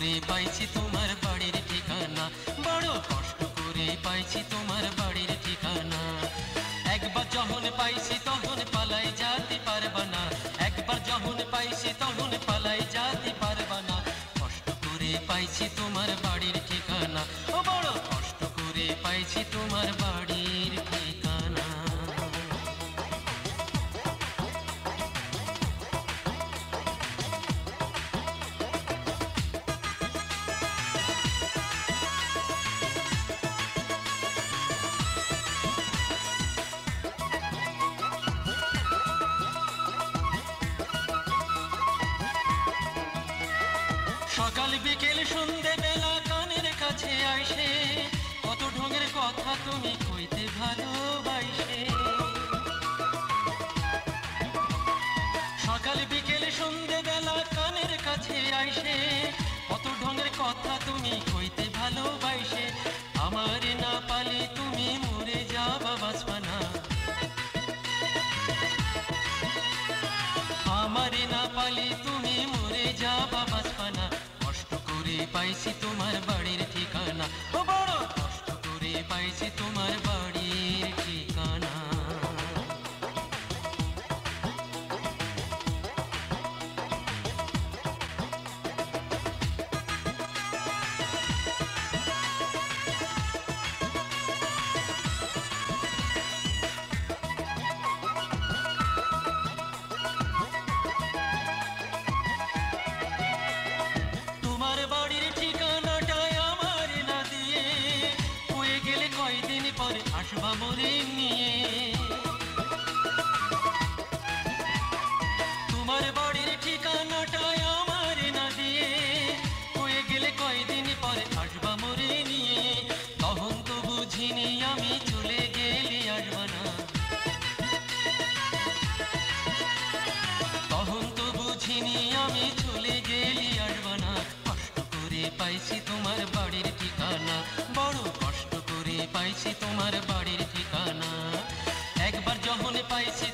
করে পাইছি তোমার বাড়ির ঠিকানা, বড় কষ্ট করে পাইছি তোমার বাড়ির ঠিকানা। একবার যখন পাইছি তখন পালাই যেতে পারবা না, একবার যখন পাইছি তখন পালাই যেতে পারবা না। কষ্ট করে পাইছি তোমার বাড়ির ঠিকানা, ও বড় কষ্ট করে পাইছি তোমার বাড়ির ঠিকানা। সকাল বিকেল সন্ধে বেলা কানের কাছে আইসে কত ঢঙের কথা তুমি কইতে ভালোবাসে। সকাল বিকেল সন্ধে বেলা কানের কাছে আইসে কত ঢঙের কথা তুমি কইতে ভালোবাসে। আমার না পালে তুমি মরে যাবা বাঁচবা না, আমার না পালে তুমি মরে যাবা বাঁচবা না। কষ্ট করে পাইছি তোমার বাড়ির ঠিকানা, ও বড় কষ্ট করে পাইছি তোমার বাড়ির ঠিকানা। তোমার বাড়ির ঠিকানাটাই আমার না দিয়ে হয়ে গেলে কয়দিন পরে আসবা মরে নিয়ে। তোমার বাড়ির ঠিকানাটাই আমার না দিয়ে হয়ে গেলে কয়দিন পরে আসবা মরে নিয়ে। তখন তো বুঝিনি আমি চলে গেলে আসবা না, তখন তো বুঝিনি আমি চলে গেলে আসবা না। কষ্ট করে পাইছি তোমার বাড়ির ঠিকানা, বড় কষ্ট করে পাইছি তোমার বাড়ির ঠিকানা। একবার যখন পাইছি